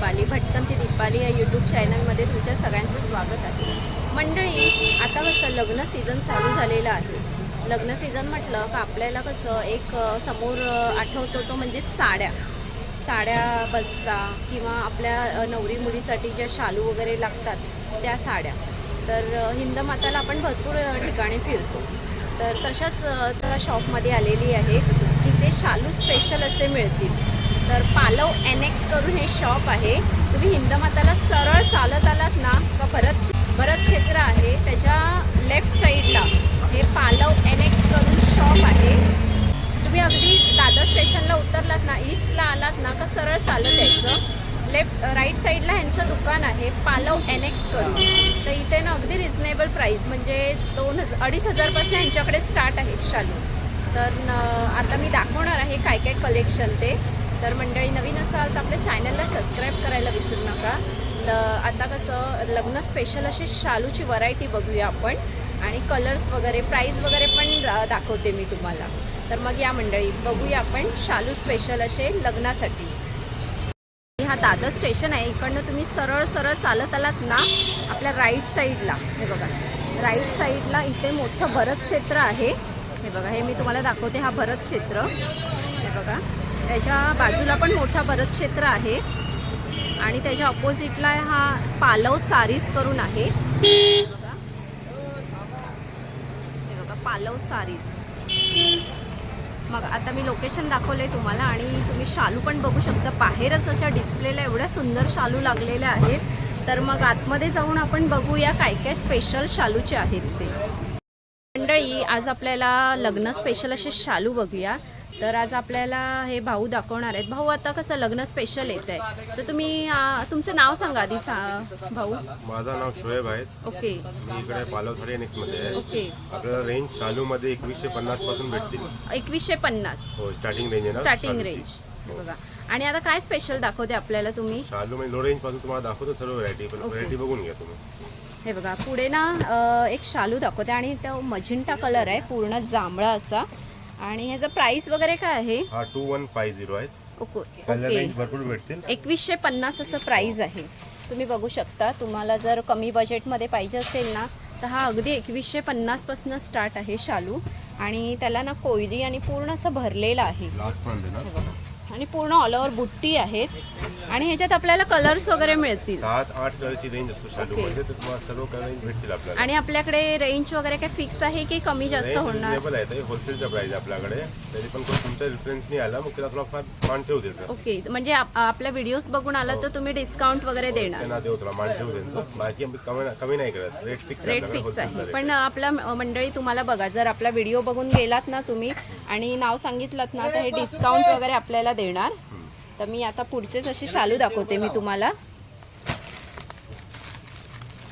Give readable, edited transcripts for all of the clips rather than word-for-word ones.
दीपाली भटकन ती दीपाली या यूट्यूब चॅनलमध्ये तुमच्या सगळ्यांचं स्वागत आहे. मंडळी, आता कसं लग्न सीझन चालू झालेलं आहे. लग्न सीझन म्हटलं का आपल्याला कसं एक समोर आठवतो तो म्हणजे साड्या बसता किंवा आपल्या नवरी मुलीसाठी ज्या शालू वगैरे लागतात त्या साड्या. तर हिंदमाताला आपण भरपूर ठिकाणी फिरतो. तर तशाच त्या शॉपमध्ये आलेली आहे जिथे शालू स्पेशल असे मिळतील. तर पालव NX करून हे शॉप आहे. तुम्ही हिंदमाताला सरळ चालत आलात ना का भरत क्षेत्र आहे त्याच्या लेफ्ट साईडला हे पालव NX करून शॉप आहे. तुम्ही अगदी दादर स्टेशनला उतरलात ना, ईस्टला आलात ना का सरळ चालत यायचं. राईट साईडला ह्यांचं दुकान आहे पालव NX करून. तर इथे ना अगदी रिजनेबल प्राईस म्हणजे 2,000-2,500 ह्यांच्याकडे स्टार्ट आहे शालू. तर आता मी दाखवणार आहे काय काय कलेक्शन ते. तर मंडळी, नवीन असाल तर आपल्या चॅनलला सबस्क्राईब करायला विसरू नका. आता कसं लग्न स्पेशल अशी शालूची व्हरायटी बघूया आपण आणि कलर्स वगैरे प्राईस वगैरे पण दाखवते मी तुम्हाला. तर मग या मंडळी बघूया आपण शालू स्पेशल असे लग्नासाठी. हा दादर स्टेशन आहे. इकडनं तुम्ही सरळ चालत आलात ना आपल्या राईट साईडला हे बघा, राईट साईडला इथे मोठं भरत क्षेत्र आहे. हे बघा, हे मी तुम्हाला दाखवते. हा भरत क्षेत्र हे बघा, त्याच्या बाजूला पण मोठा भरत क्षेत्र आहे आणि त्याच्या ऑपोजिटला हा पालव सारीज करून आहे. हे बघा पालव सारीज. मग आता मी लोकेशन दाखवले तुम्हाला आणि तुम्ही शालू पण बघू शकता. बाहेरच अशा डिस्प्लेला एवढ्या सुंदर शालू लागलेल्या आहेत. तर मग आतमध्ये जाऊन आपण बघूया काय काय स्पेशल शालूचे आहेत ते. मंडळी, आज आपल्याला लग्न स्पेशल असे शालू बघूया. तर आज आपल्याला हे भाऊ दाखवणार आहेत. भाऊ, आता कसं लग्न स्पेशल येत आहे तर तुम्ही तुमचं नाव सांगा आधी. भाऊ, माझं नाव शोएब आहे. ओके. मी इकडे पालव साडी NX मध्ये आहे. ओके. आपल्याला रेंज शालू मध्ये 2150 पासून भेटतील. 2150 हो, स्टार्टिंग रेंज आहे ना. स्टार्टिंग रेंज बघा. आणि आता काय स्पेशल दाखवते आपल्याला तुम्ही? शालू मध्ये लो रेंज पासून तुम्हाला दाखवतो सर्व व्हरायटी, पण व्हरायटी बघून घ्या तुम्ही. हे बघा, पुढे ना एक शालू दाखवते आणि तो मजिंटा कलर आहे, पूर्ण जांभळा असा. आणि ह्याचा प्राइस वगैरे काय आहे? हा 2150 आहे. ओके. भरपूर भेटतील. 2150 असं प्राइस आहे. तुम्ही बघू शकता. तुम्हाला जर कमी बजेटमध्ये पाहिजे असेल ना तर हा अगदी 2150 पासून स्टार्ट आहे शालू. आणि त्याला ना कोयरी आणि पूर्ण असं भरलेलं आहे आणि पूर्ण ऑल ओव्हर बुट्टी आहेत. आणि ह्याच्यात आपल्याला कलर्स वगैरे मिळतील. 7-8 कलरची रेंज असतो शालू मध्ये, तर तुम्हाला सर्व कलर भेटतील आपल्याला. आणि आपल्याकडे रेंज वगैरे काय फिक्स आहे की कमी जास्त होणार? रिजनेबल आहे. होलसेलचा प्राइस आपल्याकडे. तरी पण तुमचा रेफरन्स नाही आला मग त्याला थोडा फार मान ठेवू देतो. ओके. म्हणजे आपल्या व्हिडिओज बघून आला तर तुम्ही डिस्काउंट वगैरे देणार? त्यांना देऊ, थोडा मान ठेवू देतो. बाकी कमी नाही करत. रेट फिक्स आहे. पण आपल्या मंडळी तुम्हाला बघा, जर आपला व्हिडिओ बघून गेलात ना तुम्ही आणि नाव सांगितलं ना तर हे डिस्काउंट वगैरे आपल्याला देणार. तर मी आता पुढचेच असे शालू दाखवते मी तुम्हाला.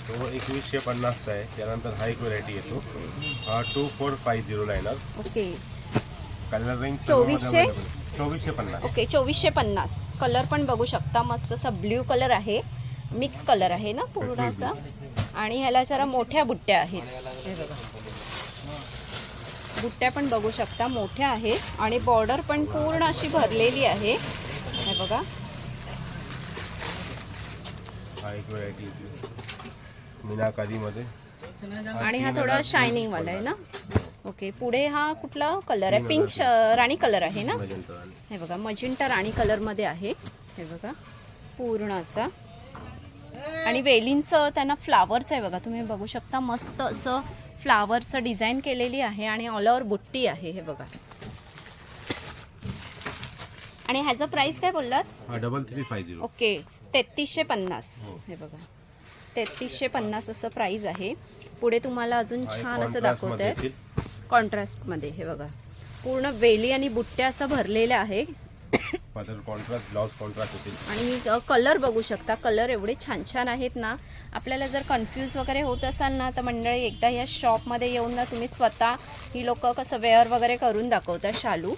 तो 2150 आहे. त्यानंतर हा एक व्हरायटी येतो. हा 2450 ला येणार. Okay. Colour range 2450. Okay, 2450. Colour पण बघू शकता, मस्त असा ब्ल्यू कलर आहे, मिक्स कलर आहे ना पूर्ण असा. आणि ह्याला जरा मोठ्या बुट्ट्या आहेत. हे बघा, बुट्ट्या पण बघू शकता मोठ्या आहेत आणि बॉर्डर पण पूर्ण अशी भरलेली आहे. हे बघा, हा एक व्हरायटी मीनाकारी मध्ये. आणि हा थोडा शायनिंग वाला आहे ना. ओके. पुढे हा कुठला कलर आहे? पिंक राणी कलर आहे ना. हे बघा, मजिंटा राणी कलर मध्ये आहे. हे बघा पूर्ण असा. आणि वेलींचं त्यांना फ्लावर्स आहे बघा, तुम्ही बघू शकता. मस्त असं फ्लावरचं डिझाईन केलेली आहे आणि ऑल ओव्हर बुट्टी आहे. हे बघा. आणि ह्याचं प्राइस काय बोललात? 3350. ओके, 3350. हे बघा, 3350 असं प्राइस आहे. पुढे तुम्हाला अजून छान असं दाखवत आहे कॉन्ट्रास्ट मध्ये. हे बघा, पूर्ण वेली आणि बुट्ट्या असं भरलेल्या आहे. कॉन्ट्रास्ट ब्लाउज कॉन्ट्रास्ट होतील. आणि कलर बघू शकता. कलर एवढे छान छान आहेत ना. आपल्याला जर कन्फ्यूज वगैरे होत असाल ना तर मंडळी एकदा या शॉपमध्ये येऊन ना तुम्ही स्वतः ही लोक कसं वेअर वगैरे करून दाखवतात शालू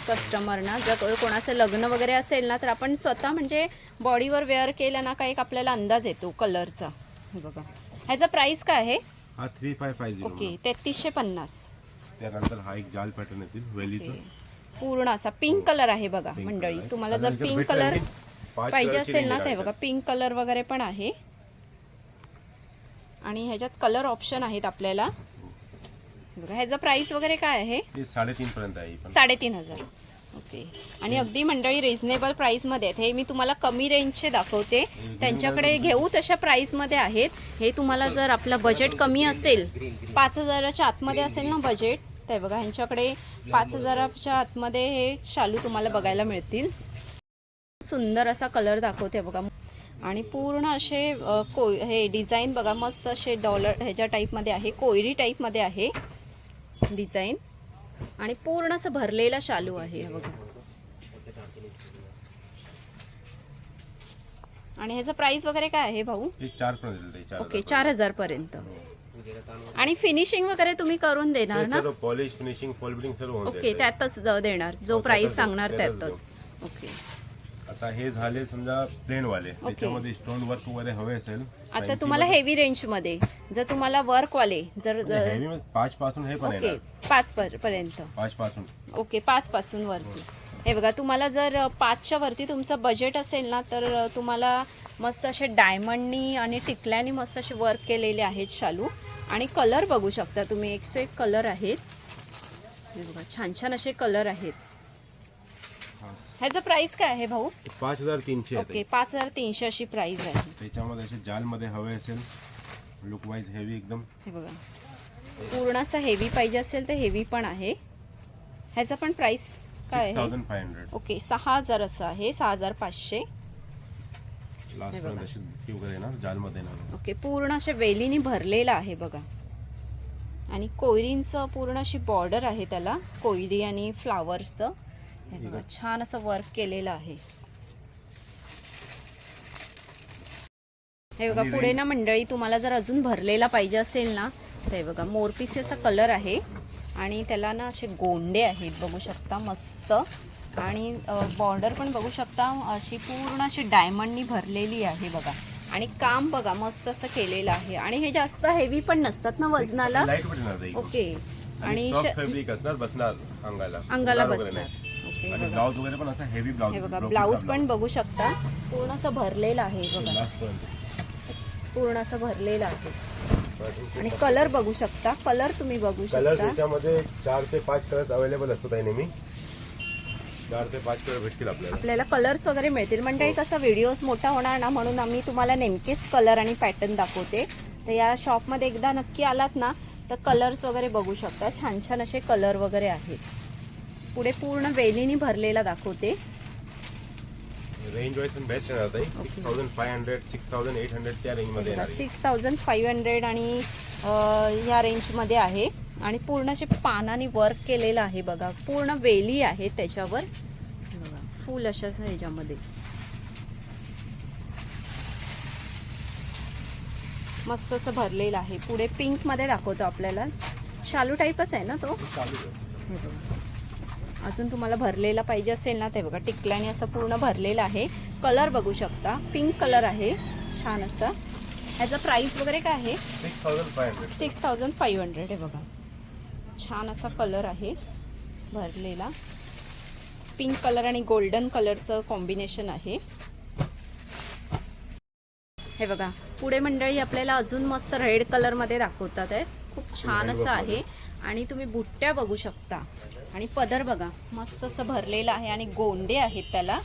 कस्टमरना. जर कोणाचं लग्न वगैरे असेल ना तर आपण स्वतः म्हणजे बॉडीवर वेअर केलं ना का एक आपल्याला अंदाज येतो कलरचा. हे बघा, ह्याचा प्राइस काय आहे? हा 3550. ओके, 3350. त्यानंतर हा एक जाल पॅटर्न येतील वेलीचा. पूर्ण असा पिंक कलर आहे बघा मंडळी. तुम्हाला जर पिंक कलर पाहिजे कलरची असेल range ना आहे ते ह्याच्यात. बघा पिंक कलर वगैरे पण आहे आणि ह्याच्यात कलर ऑप्शन आहेत आपल्याला. बघा ह्याचा प्राइस वगैरे काय आहे? हे 3.5 पर्यंत आहे ही पण. 3,500. ओके. आणि अगदी मंडळी रिझनेबल प्राइस मध्ये आहेत. हे मी तुम्हाला कमी रेंजचे दाखवते, त्यांच्याकडे घेऊ तशा प्राइस मध्ये आहेत. हे तुम्हाला जर आपलं बजेट कमी असेल, 5,000च्या आतमध्ये असेल ना बजेट, तर बघा ह्यांच्याकडे 5,000च्या आतमध्ये हे शालू तुम्हाला बघायला मिळतील. सुंदर असा कलर दाखवते बघा आणि पूर्ण असे हे डिझाईन बघा मस्त असे डॉलर ह्याच्या टाईपमध्ये आहे, कोयरी टाईपमध्ये आहे डिझाईन आणि पूर्ण असं भरलेला शालू आहे बघा. आणि ह्याचा प्राइस वगैरे काय आहे भाऊ? हे 4 पर्यंत. ओके 4,000 पर्यंत. आणि फिनिशिंग वगैरे तुम्ही करून देणार ना? पॉलिश फिनिशिंग फॉल बिल्डिंग सर्व होऊन ओके जाईल. त्यातच देणार जो प्राइस सांगणार त्यातच. ओके. आता हे झाले समजा प्लेन वाले, त्याच्यामध्ये स्टोन वर्क वगैरे हवे असेल. आता तुम्हाला हेवी रेंज मध्ये जर तुम्हाला वर्क वाले जर हेवी 5 पासून हे पण आहे ओके ना, 5 पर्यंत. 5 पासून. ओके 5 पासून वरती. हे बघा तुम्हाला जर 5च्या वरती तुमचं बजेट असेल ना तर तुम्हाला मस्त असे डायमंडनी आणि टिकल्यानी मस्त असे वर्क केलेले आहेत शालू. आणि कलर बघू शकता तुम्ही, 101 कलर आहेत. हे बघा छान छान असे कलर आहेत. ह्याचा प्राइस काय आहे भाऊ? 5,300 आहे. ओके 5,300 अशी प्राइस आहे. त्याच्यामध्ये असे जाल मध्ये हवे असेल, लुक वाईज हेवी एकदम. हे बघा पूर्ण असं हेवी पाहिजे असेल तर हेवी पण आहे. ह्याचा पण प्राइस काय आहे? 6,500. ओके 6,000 असं आहे, 6,500. लास्ट पर्यंत अशी बुट्टी वगैरे ना जाल मध्ये ना. ओके पूर्ण अशा वेलीनी भरलेला आहे बघा. आणि कोयरींचं पूर्ण अशी बॉर्डर आहे त्याला, कोयरी आणि फ्लावर्सचं. हे बघा छान असं वर्क केलेलं आहे. हे बघा पुढे ना मंडळी तुम्हाला जर अजून भरलेला पाहिजे असेल ना तर हे बघा मोरपीस असा कलर आहे आणि त्याला ना असे गोंडे आहेत बघू शकता मस्त. आणि बॉर्डर पण बघू शकता अशी पूर्ण अशी डायमंडनी भरलेली आहे बघा. आणि काम बघा मस्त असं केलेलं आहे. आणि हे जास्त हेवी पण नसतात ना वजनाला. लाईट भेटणार. ओके. आणि फॅब्रिक असणार, बसणार अंगाला बसणार. ओके आणि ब्लाउज वगैरे पण असं हेवी ब्लाउज. हे बघा ब्लाउज पण बघू शकता पूर्ण असं भरलेलं आहे बघा, लास्ट पर्यंत पूर्ण असं भरलेलं आहे. आणि कलर बघू शकता, कलर तुम्ही बघू कलर शकता. त्याच्यामध्ये 4 ते 5 कलर्स अवेलेबल असतात आहे नेहमी. 4 ते 5 कलर भेटतील आपल्याला कलर्स वगैरे मिळतील. मंडळी कसं व्हिडिओज मोठा होणार ना म्हणून आम्ही तुम्हाला नेमकेच कलर आणि पॅटर्न दाखवते. तर या शॉपमध्ये एकदा नक्की आलात ना तर कलर्स वगैरे बघू शकता. छान छान असे कलर वगैरे आहेत. पुढे पूर्ण वेलीनी भरलेला दाखवते. रेंज वाईज पण बेस्ट येणार ताई. 6,500 6,800 त्या रेंज मध्ये येणार. 6,500 आणि या रेंजमध्ये आहे. आणि पूर्ण असे पानाने वर्क केलेलं आहे बघा. पूर्ण वेली आहे त्याच्यावर बघा, फुल अशा ह्याच्यामध्ये मस्त असं भरलेलं आहे. पुढे पिंक मध्ये दाखवतो आपल्याला. शालू टाईपच आहे ना तो. हे बघा अजून तुम्हाला भरलेला पाहिजे असेल ना ते बघा टिकल्याने असं पूर्ण भरलेलं आहे. कलर बघू शकता पिंक कलर आहे छान असा. ह्याचा प्राइस वगैरे काय आहे? 6,500 हे बघा छान असा कलर आहे भरलेला. पिंक कलर आणि गोल्डन कलरचं कॉम्बिनेशन आहे. हे बघा पुढे मंडळी आपल्याला अजून मस्त रेड कलर मध्ये दाखवतात आहेत. खूप छान असं आहे. आणि तुम्ही बुट्ट्या बघू शकता. आणि पदर बघा मस्त असं भरलेलं आहे आणि गोंडे आहेत त्याला.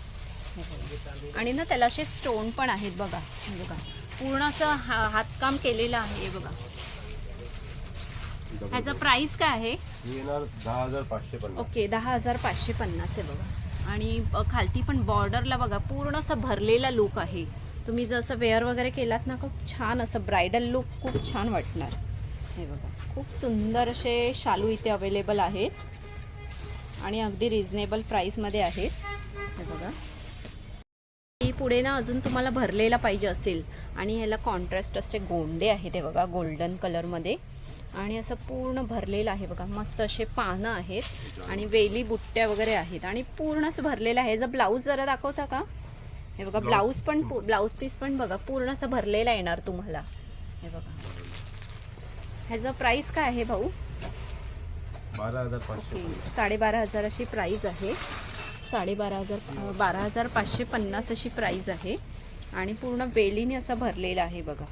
आणि ना त्याला असे स्टोन पण आहेत बघा. हे बघा पूर्ण असं हातकाम केलेलं आहे बघा. ह्याचा प्राइस काय आहे? 10,550. ओके 10,550 आहे बघा. आणि खालती पण बॉर्डरला बघा पूर्ण असं भरलेला लुक आहे. तुम्ही जर असं वेअर वगैरे केलात ना खूप छान असं ब्रायडल लुक खूप छान वाटणार. हे बघा खूप सुंदर असे शालू इथे अवेलेबल आहेत आणि अगदी रिझनेबल प्राइसमध्ये आहेत. हे बघा पुढे ना अजून तुम्हाला भरलेला पाहिजे असेल आणि ह्याला कॉन्ट्रास्ट असे गोंडे आहेत हे बघा गोल्डन कलरमध्ये. आणि असं पूर्ण भरलेलं आहे बघा. मस्त असे पानं आहेत आणि वेली बुट्ट्या वगैरे आहेत आणि पूर्ण असं भरलेलं आहे. जर ब्लाऊज जरा दाखवता का? हे बघा ब्लाऊज पण ब्लाऊज पीस पण बघा पूर्ण असं भरलेला येणार तुम्हाला. हे बघा ह्याचा प्राइस काय आहे भाऊ? 12,500. 12,500 अशी प्राइस आहे. 12,550 अशी प्राइस आहे आणि पूर्ण वेलीने असा भरलेला आहे बघा.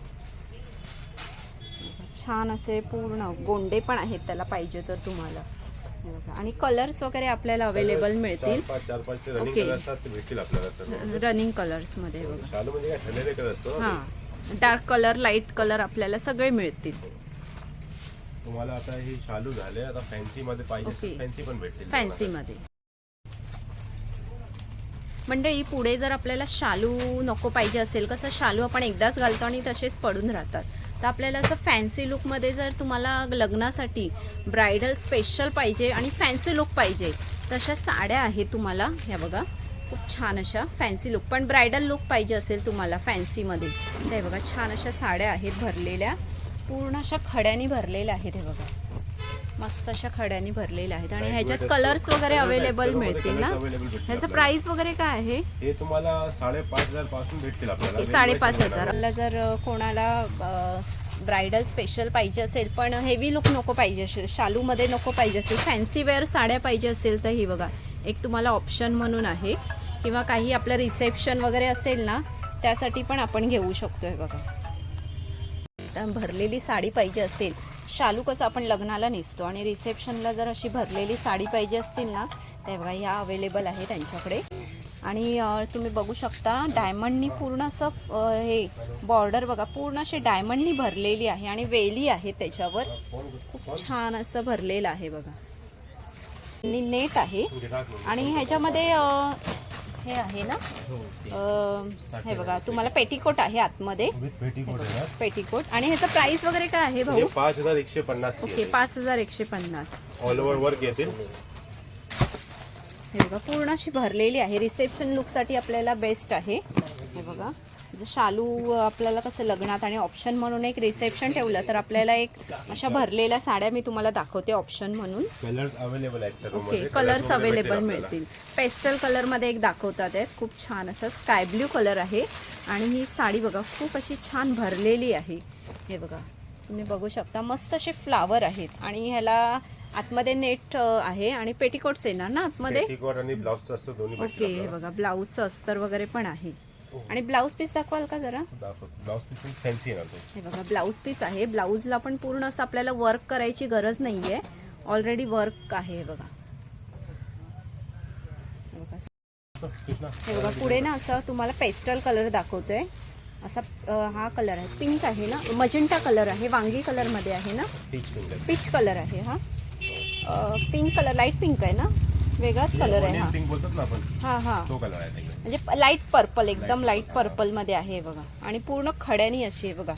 छान असे पूर्ण गोंडे पण आहेत त्याला पाहिजे तर तुम्हाला. हे बघा. आणि कलर्स वगैरे आपल्याला अवेलेबल मिळतील. ओके, रनिंग कलर्स मध्ये बघा. हा, डार्क कलर, लाईट कलर आपल्याला सगळे मिळतील. तुम्हाला आता हे शालू झाले, आता फॅन्सी मध्ये पाहिजे फॅन्सी पण भेटतील. फॅन्सी मध्ये मंडळी पुढे जर आपल्याला शालू नको पाहिजे असेल, कसं शालू आपण एकदाच घालतो आणि तसेच पडून राहतात, तर आपल्याला असं फॅन्सी लुकमध्ये जर तुम्हाला लग्नासाठी ब्रायडल स्पेशल पाहिजे आणि फॅन्सी लुक पाहिजे तशा साड्या आहेत तुम्हाला. ह्या बघा, खूप छान अशा फॅन्सी लुक, पण ब्रायडल लुक पाहिजे असेल तुम्हाला फॅन्सीमध्ये, ते बघा छान अशा साड्या आहेत भरलेल्या, पूर्ण अशा खड्यानी भरलेल्या आहेत. हे बघा मस्त अशा खड्यानी भरलेल्या आहेत आणि ह्याच्यात कलर्स वगैरे अवेलेबल मिळतील ना. ह्याचं प्राइस वगैरे काय आहे? हे तुम्हाला 5,500 पासून भेटतील आपल्याला. 5,500 जर कोणाला ब्रायडल स्पेशल पाहिजे असेल पण हेवी लुक नको पाहिजे असेल, शालूमध्ये नको पाहिजे असेल, फॅन्सी वेअर साड्या पाहिजे असेल तर ही बघा एक तुम्हाला ऑप्शन म्हणून आहे. किंवा काही आपलं रिसेप्शन वगैरे असेल ना त्यासाठी पण आपण घेऊ शकतो. हे बघा, भरलेली साडी पाहिजे असेल, शालू कसं आपण लग्नाला नेसतो आणि रिसेप्शनला जर अशी भरलेली साडी पाहिजे असतील ना तर बघा ह्या अवेलेबल आहे त्यांच्याकडे. आणि तुम्ही बघू शकता डायमंडनी पूर्ण असं हे बॉर्डर बघा पूर्ण अशी डायमंडनी भरलेली आहे आणि वेली आहे त्याच्यावर, खूप छान असं भरलेलं आहे बघा. नेट आहे आणि ह्याच्यामध्ये हे आहे ना, हे बघा तुम्हाला पेटीकोट आहे आतमध्ये, पेटीकोट. आणि ह्याचं प्राइस वगैरे काय आहे भाऊ? 5,150. ओके, 5,150 ऑल ओव्हर वर्क येतील. हे बघा पूर्ण अशी भरलेली आहे, रिसेप्शन लुक साठी आपल्याला बेस्ट आहे. हे बघा शालू आपल्याला कसं लग्नात आणि ऑप्शन म्हणून एक रिसेप्शन ठेवलं तर आपल्याला एक अशा भरलेल्या साड्या मी तुम्हाला दाखवते ऑप्शन म्हणून. कलर्स अवेलेबल आहेत. ओके, कलर्स अवेलेबल मिळतील. पेस्टल कलर मध्ये एक दाखवतात आहेत, खूप छान असं स्काय ब्ल्यू कलर आहे आणि ही साडी बघा खूप अशी छान भरलेली आहे. हे बघा तुम्ही बघू शकता मस्त असे फ्लावर आहेत आणि ह्याला आतमध्ये नेट आहे आणि पेटीकोट्स येणार ना आतमध्ये. पेटीकोट आणि ब्लाउजचं असतं दोन्ही. ओके, हे बघा ब्लाउजचं अस्तर वगैरे पण आहे. आणि ब्लाउज पीस दाखवाल का जरा? ब्लाउज पीस फॅन्सी आहे. हे बघा ब्लाउज पीस आहे, ब्लाउजला पण पूर्ण असं आपल्याला वर्क करायची गरज नाहीये, ऑलरेडी वर्क आहे. हे बघा हे बघा पुढे ना असं तुम्हाला पेस्टल कलर दाखवतोय. असा हा कलर आहे, पिंक आहे ना, मजेंटा कलर आहे, वांगी कलर मध्ये आहे ना, पीच कलर आहे. हा पिंक कलर, लाईट पिंक आहे ना, वेगळाच कलर आहे हा. पिंक बोलतात ना आपण, हा हा तो कलर आहे म्हणजे लाईट पर्पल, एकदम लाईट पर्पल मध्ये आहे बघा. आणि पूर्ण खड्यानी अशी आहे बघा,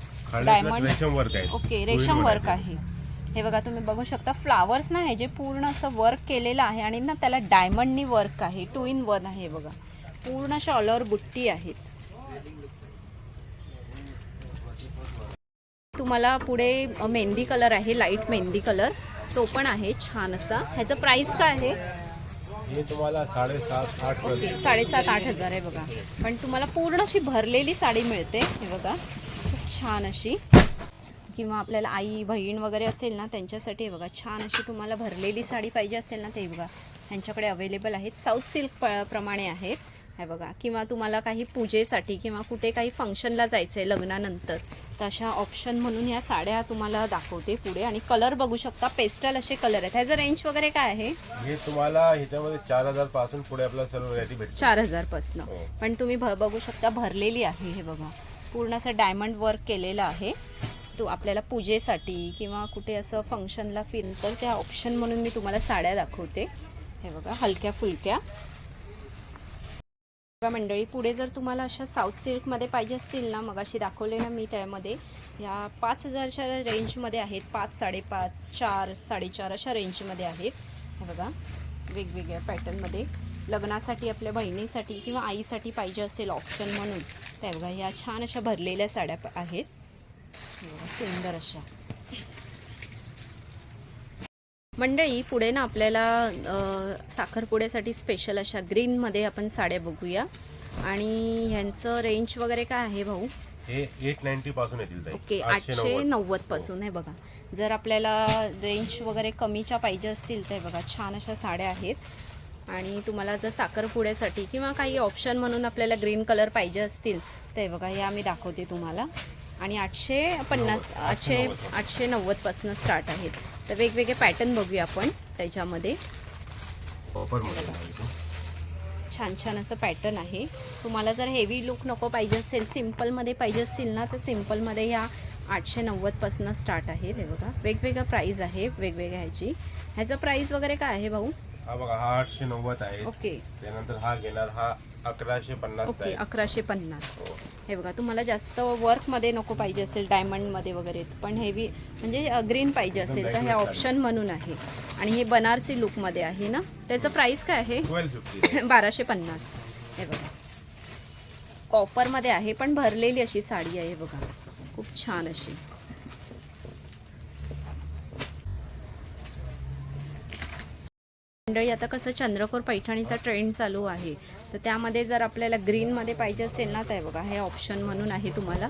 डायमंड रेशम वर्क आहे. ओके, रेशम वर्क आहे. हे बघा तुम्ही बघू शकता फ्लावर्स ना, हे जे पूर्ण असं वर्क केलेलं आहे आणि ना त्याला डायमंडनी वर्क आहे, 2 in 1 आहे बघा. पूर्ण अशा ऑल ओव्हर बुट्टी आहेत. तुम्हाला पुढे मेहंदी कलर आहे, लाईट मेहंदी कलर, तो पण आहे छान असा. ह्याचं प्राइस काय आहे? हे तुम्हाला 7,500-8,000. ओके, 7,500-8,000 आहे बघा. पण तुम्हाला पूर्ण अशी भरलेली साडी मिळते. हे बघा खूप छान अशी, किंवा आपल्याला आई बहीण वगैरे असेल ना त्यांच्यासाठी हे बघा छान अशी तुम्हाला भरलेली साडी पाहिजे असेल ना ते बघा ह्यांच्याकडे अवेलेबल आहेत. साऊथ सिल्क प्रमाणे आहेत. हे बघा, किंवा तुम्हाला काही पूजेसाठी किंवा कुठे काही फंक्शनला जायचं आहे लग्नानंतर तर अशा ऑप्शन म्हणून या साड्या तुम्हाला दाखवते पुढे. आणि कलर बघू शकता पेस्टल असे कलर आहेत. ह्याचं रेंज वगैरे काय आहे? हे तुम्हाला ह्याच्यामध्ये 4,000 पासून पुढे आपल्याला सर्व व्हरायटी भेटते. 4,000 पासून. पण तुम्ही बघू शकता भरलेली आहे. हे बघा पूर्ण असं डायमंड वर्क केलेलं आहे. तो आपल्याला पूजेसाठी किंवा कुठे असं फंक्शनला तर त्या ऑप्शन म्हणून मी तुम्हाला साड्या दाखवते. हे बघा हलक्या फुलक्या मंडळी. पुढे जर तुम्हाला अशा साऊथ सिल्कमध्ये पाहिजे असतील ना, मग अशी दाखवले ना मी, त्यामध्ये या 5,000च्या रेंजमध्ये आहेत. 5, 5.5, 4, 4.5 अशा रेंजमध्ये आहेत. हे बघा वेगवेगळ्या पॅटर्नमध्ये लग्नासाठी आपल्या बहिणीसाठी किंवा आईसाठी पाहिजे असेल ऑप्शन म्हणून त्या बघा ह्या छान अशा भरलेल्या साड्या आहेत. सुंदर अशा मंडळी. पुढे ना आपल्याला साखरपुड्यासाठी स्पेशल अशा ग्रीनमध्ये आपण साड्या बघूया. आणि ह्यांचं रेंज वगैरे काय आहे भाऊ? हे 890 पासून येतील. ओके, 890 पासून. हे बघा जर आपल्याला रेंज वगैरे कमीच्या पाहिजे असतील तर बघा छान अशा साड्या आहेत. आणि तुम्हाला जर साखरपुड्यासाठी किंवा काही ऑप्शन म्हणून आपल्याला ग्रीन कलर पाहिजे असतील तर हे बघा, हे आम्ही दाखवते तुम्हाला. आणि 890 पासून स्टार्ट आहेत. तर वेगवेगळे पॅटर्न बघूया आपण त्याच्यामध्ये. छान छान असं पॅटर्न आहे. तुम्हाला जर हेवी लुक नको पाहिजे असेल, सिम्पलमध्ये पाहिजे असतील ना, तर सिम्पलमध्ये ह्या 890 पासून स्टार्ट आहेत. हे बघा, वेगवेगळं प्राइस आहे वेगवेगळ्या ह्याची. ह्याचं प्राइस वगैरे काय आहे भाऊ? हा बघा, हा 890 आहे. ओके. त्यानंतर हा घेणार, हा 1150. ओके, 1150. हे बघा, तुम्हाला जास्त वर्कमध्ये नको पाहिजे असेल, डायमंडमध्ये वगैरे, पण हेवी म्हणजे ग्रीन पाहिजे असेल तर हे ऑप्शन म्हणून आहे. आणि हे बनारसी लुकमध्ये आहे ना. त्याचं प्राइस काय आहे? 1250. हे बघा, कॉपरमध्ये आहे पण भरलेली अशी साडी आहे बघा, खूप छान अशी. मंडळी, आता कसं चंद्रकोर पैठणीचा ट्रेंड चालू आहे, तर त्यामध्ये जर आपल्याला ग्रीनमध्ये पाहिजे असेल ना, तर बघा हे ऑप्शन म्हणून आहे. तुम्हाला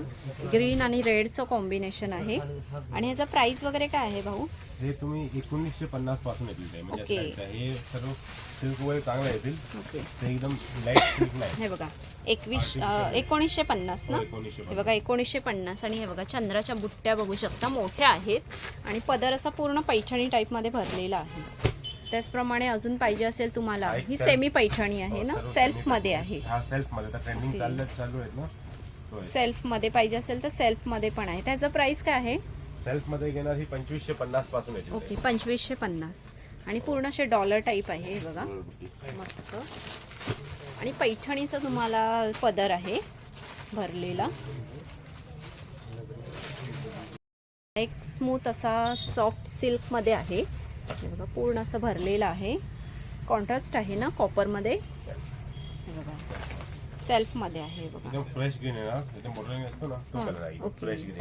ग्रीन आणि रेडचं कॉम्बिनेशन आहे. आणि ह्याचा प्राइस वगैरे काय आहे भाऊ? हे तुम्ही 1950 पासून येतील. म्हणजे हे सर्व सिल्क वगैरे चांगलं येतील. ओके, ते एकदम लाईट सिल्क नाही. हे बघा 1950 ना. हे बघा 1950. आणि हे बघा, चंद्राच्या बुट्ट्या बघू शकता, मोठ्या आहेत. आणि पदर असा पूर्ण पैठणी टाईपमध्ये भरलेला आहे. त्याचप्रमाणे अजून पाहिजे असेल तुम्हाला, ही सेमी पैठणी आहे ना, सेल्फमध्ये आहे. हा सेल्फमध्ये तर ट्रेंडिंग चालू आहेत ना. सेल्फमध्ये पाहिजे असेल तर सेल्फमध्ये पण आहे. त्याचं प्राइस काय आहे? सेल्फमध्ये घेणार ही 2550 पासून येते. ओके, 2550. आणि पूर्ण असे डॉलर टाईप आहे हे बघा, मस्त. आणि पैठणीचा तुम्हाला पदर आहे भरलेला. एक स्मूथ असा सॉफ्ट सिल्कमध्ये आहे. हे बघा, पूर्ण असं भरलेलं आहे. कॉन्ट्रास्ट आहे ना कॉपरमध्ये. हे बघा, सेल्फमध्ये आहे बघा. एकदम फ्रेश ग्रीन आहे ना, एकदम मॉडर्न असतो ना तो कलर आहे. Fresh green.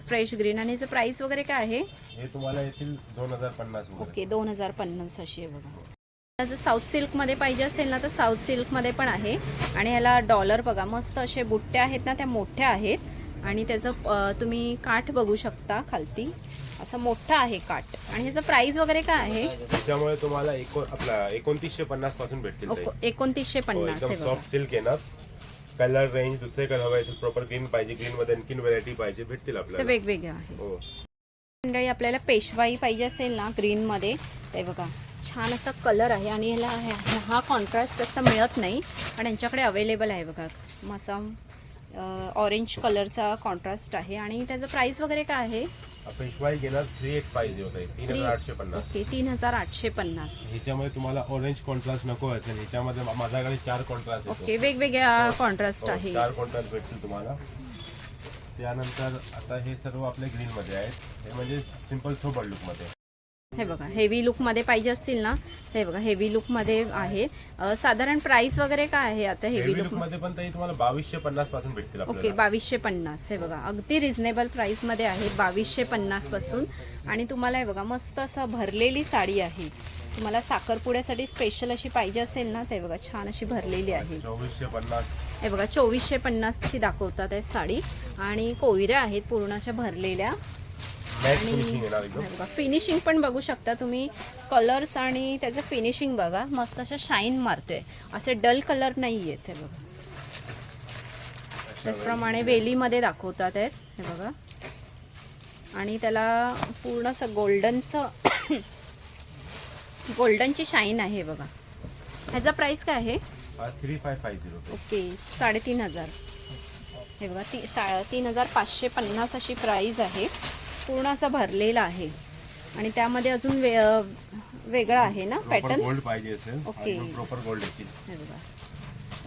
Fresh green. आणि याचं प्राइस वगैरे काय आहे? हे तुम्हाला येतील 2050. ओके, 2050 अशी आहे बघा. जर साऊथ सिल्कमध्ये पाहिजे असेल ना, तर साऊथ सिल्कमध्ये पण आहे. आणि ह्याला डॉलर बघा, मस्त असे बुट्ट्या आहेत ना, त्या मोठ्या आहेत. आणि त्याचं तुम्ही काठ बघू शकता खालती, असं मोठा आहे काठ. आणि ह्याचं प्राइस वगैरे काय आहे? त्याच्यामुळे तुम्हाला आपला 2950 पासून भेटतील. 2950 आहे बघा. सॉफ्ट सिल्क येणार. कलर रेंज दुसरे कलर हवे असेल, प्रॉपर ग्रीन पाहिजे, ग्रीन मध्ये आणखीन व्हरायटी पाहिजे, भेटतील आपल्याला. वेगवेगळे आहे. मंडळी, आपल्याला पेशवाई पाहिजे असेल ना ग्रीनमध्ये, ते बघा छान असा कलर आहे. आणि ह्याला हा कॉन्ट्रास्ट असा मिळत नाही, पण यांच्याकडे अवेलेबल आहे बघा. मसा ऑरेंज कलरचा कॉन्ट्रास्ट आहे. आणि त्याचं प्राइस वगैरे काय आहे? पेशवाई घेणार 3850 होते, 3850. ओके, 3850. ह्याच्यामध्ये तुम्हाला ऑरेंज कॉन्ट्रास्ट नको असेल, ह्याच्यामध्ये माझ्याकडे 4 कॉन्ट्रास्ट येतो. ओके, वेगवेगळ्या कॉन्ट्रास्ट आहे. 4 कॉन्ट्रास्ट भेटतील तुम्हाला. त्यानंतर आता हे सर्व आपले ग्रीन मध्ये आहेत. हे म्हणजे सिंपल सोबर लुक मध्ये. हे बघा, हेवी लुकमध्ये पाहिजे असतील ना, हे बघा हेवी लुकमध्ये आहे. साधारण प्राइस वगैरे काय आहे आता हेवी लुकमध्ये? पण ते तुम्हाला 2250 पासून भेटतील आपल्याला. ओके, 2250. हे बघा, अगदी रिझनेबल प्राइसमध्ये आहे, 2250 पासून. आणि तुम्हाला हे बघा, मस्त असं भरलेली साडी आहे. तुम्हाला साखरपुड्यासाठी स्पेशल अशी पाहिजे असेल ना, ते बघा छान अशी भरलेली आहे. 2450. हे बघा, 2450 ची दाखवतात आहे साडी. आणि कोयऱ्या आहेत पूर्ण अशा भरलेल्या. फिनिशिंग पण बघू शकता तुम्ही, कलर्स आणि त्याचं फिनिशिंग बघा, मस्त अशा शाईन मारतोय, असे डल कलर नाही आहेत. हे बघा, त्याचप्रमाणे वेलीमध्ये दाखवतात आहेत. हे बघा, आणि त्याला पूर्ण असं गोल्डनची शाईन आहे बघा. ह्याचा प्राइस काय आहे? 3550. ओके, 3500. हे बघा, 3550 अशी प्राइस आहे. पूर्ण असा भरलेला आहे. आणि त्यामध्ये अजून वेगळा आहे ना पॅटर्न. गोल्ड पाहिजे असेल, ओके, प्रॉपर गोल्ड येतील. हे बघा,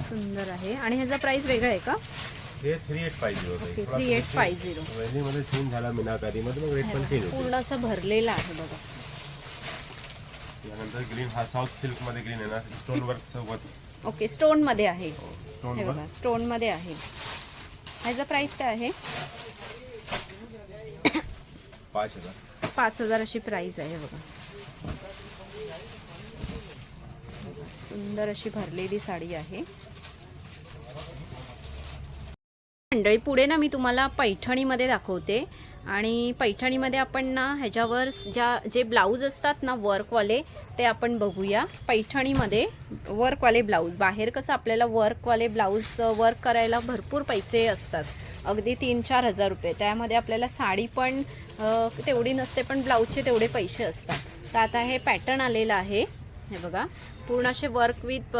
सुंदर आहे. आणि ह्याचा प्राइस वेगळा आहे का? हे 3850 होते. 3850. वेलीमध्ये चेंज झाला, मीनाकारीमध्ये मग रेट पण चेंज होते. पूर्ण असं भरलेला आहे बघा. त्यानंतर ग्रीन, हा साऊथ सिल्क मध्ये ग्रीन आहे ना, स्टोन वर्क सोबत. ओके, स्टोन मध्ये आहे. स्टोन हे बघा, स्टोन मध्ये आहे. ह्याचा प्राइस काय आहे? 5000 अशी प्राइस आहे बघा. सुंदर अशी भरलेली साडी आहे. मंडळी पुढे ना मी तुम्हाला पैठणीमध्ये दाखवते आणि पैठणीमध्ये आपण ना ह्याच्यावर जे ब्लाऊज असतात ना वर्कवाले ते आपण बघूया. पैठणीमध्ये वर्कवाले ब्लाऊज, बाहेर कसं आपल्याला वर्कवाले ब्लाऊज वर्क करायला भरपूर पैसे असतात, अगदी 3-4 हजार रुपये. त्यामध्ये आपल्याला साडी पण तेवढी नसते पण ब्लाऊजचे तेवढे पैसे असतात. तर आता हे पॅटर्न आलेलं आहे, हे बघा पूर्ण असे वर्क विथ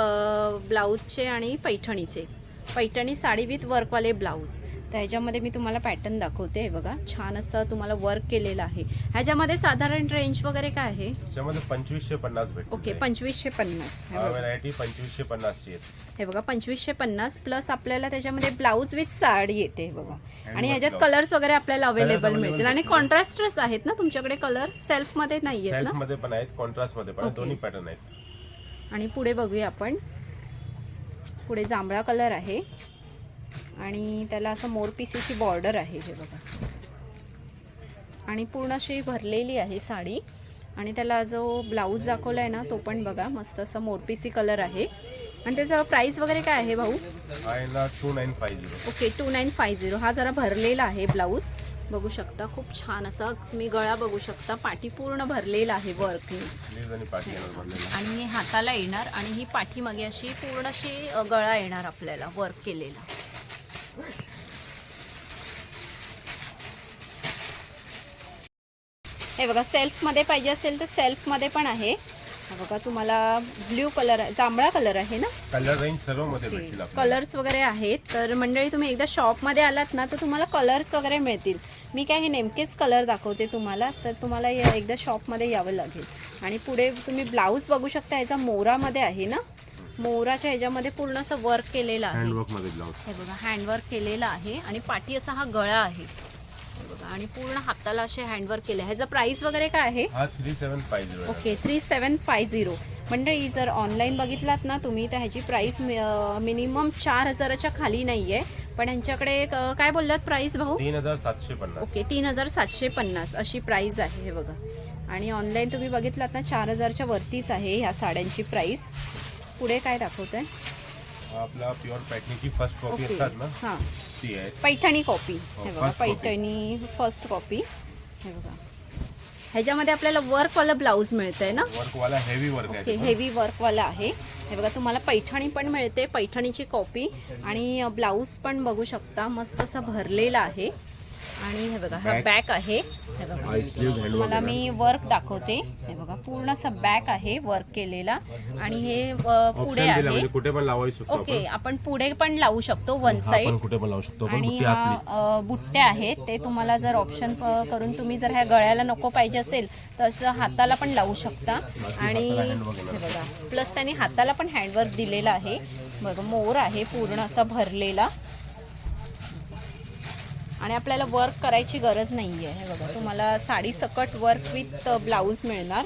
ब्लाऊजचे आणि पैठणी साडी विथ वर्कवाले ब्लाऊज. तर ह्याच्यामध्ये मी तुम्हाला पॅटर्न दाखवते. हे बघा छान असं तुम्हाला वर्क केलेलं आहे. ह्याच्यामध्ये साधारण रेंज वगैरे काय आहे? त्याच्यामध्ये 2550 भेटते. ओके 2550. व्हरायटी 2550 ची आहे. हे बघा 2550 प्लस आपल्याला त्याच्यामध्ये ब्लाऊज विथ साडी येते. हे बघा आणि ह्याच्यात कलर्स वगैरे आपल्याला अवेलेबल मिळतील आणि कॉन्ट्रास्टच आहेत ना तुमच्याकडे? कलर सेल्फ मध्ये नाही आहेत ना? सेल्फ मध्ये पण आहेत, कॉन्ट्रास्ट मध्ये पण, दोन्ही पॅटर्न आहेत. आणि पुढे बघूया आपण. पुढे जांभळा कलर आहे आणि त्याला असं मोरपिसीची बॉर्डर आहे. हे बघा आणि पूर्ण अशी भरलेली आहे साडी आणि त्याला जो ब्लाऊज दाखवला आहे ना तो पण बघा मस्त असं मोरपिसी कलर आहे. आणि त्याचं प्राइस वगैरे काय आहे भाऊ? 2950. ओके 2950. हा जरा भरलेला आहे ब्लाऊज, बघू शकता खूप छान असा. तुम्ही गळा बघू शकता, पाठी पूर्ण भरलेला आहे वर्कने आणि हाताला येणार आणि ही पाठी मागे अशी पूर्ण अशी गळा येणार आपल्याला वर्क केलेला. हे बघा सेल्फ मध्ये पाहिजे असेल तर सेल्फ मध्ये पण आहे. हा बघा तुम्हाला ब्ल्यू कलर, जांभळा कलर आहे ना? कलर रेंज सर्व मध्ये भेटतील आपल्याला. कलर्स वगैरे आहेत. तर मंडळी तुम्ही एकदा शॉप मध्ये आलात ना तर तुम्हाला कलर्स वगैरे मिळतील. मी काय हे नेमकेच कलर दाखवते तुम्हाला, तर तुम्हाला एकदा शॉप मध्ये यावं लागेल. आणि पुढे तुम्ही ब्लाऊज बघू शकता, ह्याचा मोरामध्ये आहे ना, मोराच्या ह्याच्यामध्ये पूर्ण असं वर्क केलेलं आहे. हँडवर्क मध्ये ब्लाऊज. हे बघा हँडवर्क केलेला आहे आणि पाठी असा हा गळा आहे. हे बघा आणि पूर्ण हाताला असे हँडवर्क केले. ह्याचा प्राइस वगैरे काय आहे? हा 3750. ओके 3750. मंडळी जर ऑनलाईन बघितलात ना तुम्ही तर ह्याची प्राइस मिनिमम 4000च्या खाली नाहीये. पण ह्यांच्याकडे काय बोललात प्राइस भाऊ? 3750. ओके 3750 अशी प्राइस आहे. हे बघा आणि ऑनलाईन तुम्ही बघितलात ना 4000च्या वरतीच आहे ह्या साड्यांची प्राइस. पुढे काय दाखवत आहे? आपला प्युअर पैठणीची फर्स्ट कॉपी असतात ना, हां ती आहे पैठणी कॉपी. हे बघा first copy. Paithani first copy. हे बघा ह्याच्यामध्ये आपल्याला वर्कवाला ब्लाऊज मिळतंय ना? वर्कवाला हेवी वर्क आहे. ओके हेवी वर्कवाला आहे. हे बघा तुम्हाला पैठणी पण मिळते, पैठणीची कॉपी आणि ब्लाऊज पण बघू शकता मस्त असा भरलेला आहे. आणि हे बघा हा बॅक आहे. हे बघा मला मी वर्क दाखवते. हे बघा पूर्ण असा बॅक आहे वर्क केलेला आणि हे पुढे आहे. कुठे पण लावू शकतो. ओके आपण पुढे पण लावू शकतो वन साइड. कुठे पण लावू शकतो. आणि हा बुट्ट्या आहेत ते तुम्हाला जर ऑप्शन करून तुम्ही जर ह्या गळ्याला नको पाहिजे असेल तर असं हाताला पण लावू शकता. आणि हे बघा प्लस त्यांनी हाताला पण हँडवर्क दिलेला आहे. बघा मोर आहे पूर्ण असा भरलेला आणि आपल्याला वर्क करायची गरज नाहीये. हे बघा तुम्हाला साडी सकट वर्क विथ ब्लाऊज मिळणार,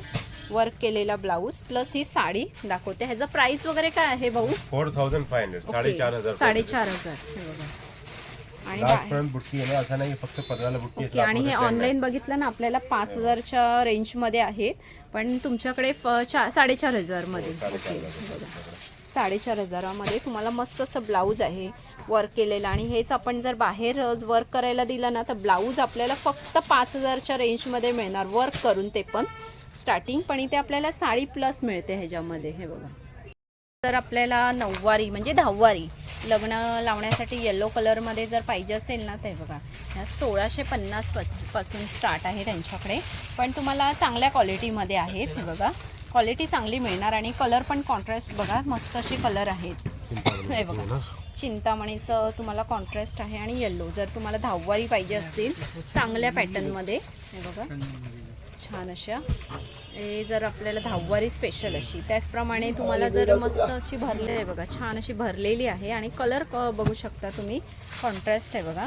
वर्क केलेला ब्लाऊज प्लस ही साडी दाखवते. ह्याचा प्राइस वगैरे काय आहे भाऊ? 4500. 4500. हे बघा आणि लास्टपर्यंत बुट्टी आहे, असं नाही फक्त पदराला बुट्टी ओके. आणि हे ऑनलाईन बघितलं ना आपल्याला 5000च्या रेंज मध्ये आहेत पण तुमच्याकडे 4500 मध्ये. ओके 4500 मध्ये तुम्हाला मस्त असं ब्लाऊज आहे वर्क केलेलं. आणि हेच आपण जर बाहेर वर्क करायला दिलं ना तर ब्लाऊज आपल्याला फक्त 5000च्या रेंजमध्ये मिळणार वर्क करून, ते पण स्टार्टिंग. पण इथे आपल्याला साडी प्लस मिळते ह्याच्यामध्ये. हे बघा जर आपल्याला नऊवारी म्हणजे दहावारी लग्न लावण्यासाठी येलो कलरमध्ये जर पाहिजे असेल ना तर बघा ह्या 1650 पासून स्टार्ट आहे त्यांच्याकडे. पण तुम्हाला चांगल्या क्वालिटीमध्ये आहेत. हे बघा क्वालिटी चांगली मिळणार आणि कलर पण कॉन्ट्रास्ट बघा मस्त असे कलर आहेत. हे बघा चिंतामणीचं तुम्हाला कॉन्ट्रास्ट आहे आणि येल्लो. जर तुम्हाला दहावारी पाहिजे असतील चांगल्या पॅटर्नमध्ये हे बघा छान अशा, हे जर आपल्याला दहावारी स्पेशल अशी, त्याचप्रमाणे तुम्हाला जर मस्त अशी भरलेली आहे बघा छान अशी भरलेली आहे. आणि कलर बघू शकता तुम्ही कॉन्ट्रास्ट आहे बघा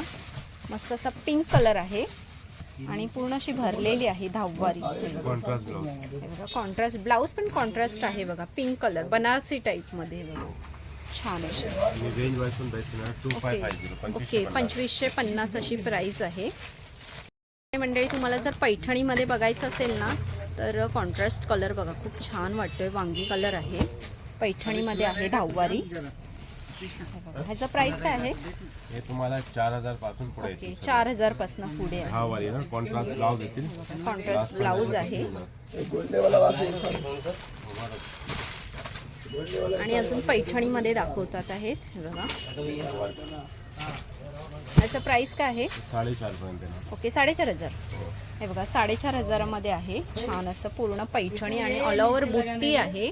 मस्त असा पिंक कलर आहे आणि पूर्ण अशी भरलेली आहे दहावारी. बघा कॉन्ट्रास्ट ब्लाऊज पण कॉन्ट्रास्ट आहे बघा पिंक कलर बनारसी टाईप मध्ये बघा छान अशी. ओके 2550 अशी प्राइस आहे. मंडळी तुम्हाला जर पैठणीमध्ये बघायचं असेल ना तर कॉन्ट्रास्ट कलर बघा खूप छान वाटतोय, वांगी कलर आहे, पैठणीमध्ये आहे दहावारी. ह्याचं प्राइस काय आहे? हे तुम्हाला 4000 पासून पुढे ओके, येतील. 4000 पासून पुढे आहे. हा वाली ना कॉन्ट्रास्ट ब्लाउज येतील. कॉन्ट्रास्ट ब्लाऊज आहे आणि अजून पैठणीमध्ये दाखवतात आहेत. हे बघा, ह्याचं प्राइस काय आहे? 4.5 पर्यंत ना. ओके, 4500. हे बघा 4500 मध्ये आहे. छान असं पूर्ण पैठणी आणि ऑल ओव्हर बुट्टी आहे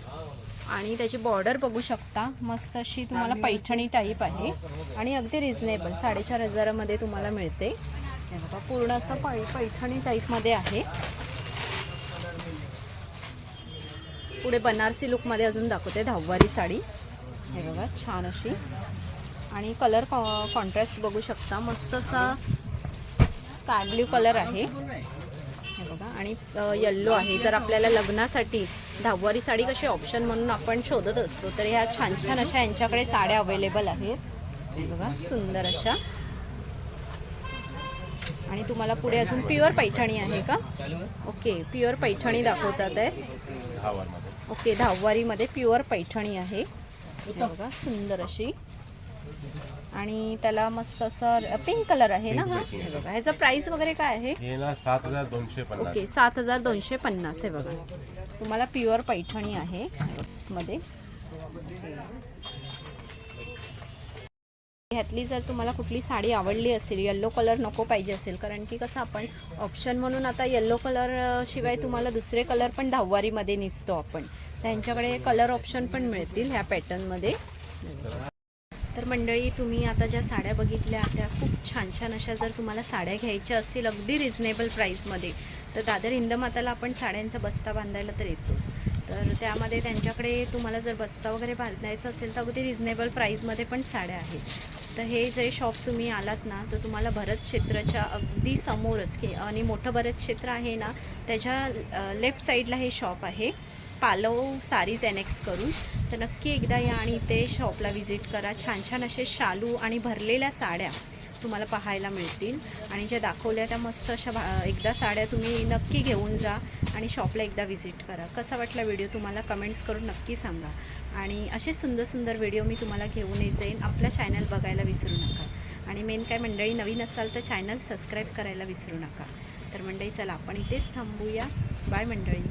आणि त्याची बॉर्डर बघू शकता. मस्त अशी तुम्हाला पैठणी टाईप आहे आणि अगदी रिझनेबल 4500 मध्ये तुम्हाला मिळते. हे बघा पूर्ण असं पैठणी टाईप मध्ये आहे. पुढे बनारसी लुक मध्ये अजून दाखवते दहावारी साडी. हे बघा छान अशी आणि कलर कॉन्ट्रास्ट बघू शकता. मस्त असा स्काय ब्ल्यू कलर आहे. हे बघा आणि येल्लो आहे. जर आपल्याला लग्नासाठी दहावारी साडी कशी ऑप्शन म्हणून आपण शोधत असतो तर ह्या छान छान अशा यांच्याकडे साड्या अवेलेबल आहेत. हे बघा सुंदर अशा. आणि तुम्हाला पुढे अजून प्युअर पैठणी आहे का? ओके, प्युअर पैठणी दाखवतात आहे. 10 मध्ये. ओके, दहावारीमध्ये प्युअर पैठणी आहे. हे बघा सुंदर अशी आणि त्याला मस्त असं पिंक कलर आहे ना. हा हे बघा, ह्याचा प्राइस वगैरे काय आहे? हे ना 7250. ओके, 7250. हे बघा तुम्हाला प्युअर पैठणी आहे मध्ये. ह्यातली जर तुम्हाला कुठली साडी आवडली असेल, येल्लो कलर नको पाहिजे असेल, कारण की कसं आपण ऑप्शन म्हणून आता येल्लो कलर शिवाय तुम्हाला दुसरे कलर पण दहावारीमध्ये निसतो आपण, त्यांच्याकडे कलर ऑप्शन पण मिळतील ह्या पॅटर्नमध्ये. तर मंडळी तुम्ही आता ज्या साड्या बघितल्या त्या खूप छान छान अशा जर तुम्हाला साड्या घ्यायच्या असतील अगदी रिझनेबल प्राईसमध्ये तर दादर हिंदमाताला आपण साड्यांचा बस्ता बांधायला तर येतोच. तर त्यामध्ये त्यांच्याकडे तुम्हाला जर बस्ता वगैरे बांधायचा असेल तर अगदी रिझनेबल प्राईसमध्ये पण साड्या आहेत. तर हे जे शॉप तुम्ही आलात ना तर तुम्हाला भरत क्षेत्राच्या अगदी समोरच आणि मोठं भरत क्षेत्र आहे ना त्याच्या लेफ्ट साईडला हे शॉप आहे, पालव सारीज एनेक्स करून. तर नक्की एकदा या आणि इथे शॉपला व्हिजिट करा. छान छान असे शालू आणि भरलेल्या साड्या तुम्हाला पाहायला मिळतील आणि ज्या दाखवल्या त्या मस्त अशा एकदा साड्या तुम्ही नक्की घेऊन जा आणि शॉपला एकदा व्हिजिट करा. कसा वाटला व्हिडिओ तुम्हाला कमेंट्स करून नक्की सांगा आणि असे सुंदर सुंदर व्हिडिओ मी तुम्हाला घेऊन येत जाईन. आपला चॅनल बघायला विसरू नका आणि मेन काय मंडळी, नवीन असाल तर चॅनल सबस्क्राईब करायला विसरू नका. तर मंडळी चला आपण इथेच थांबूया. बाय मंडळी.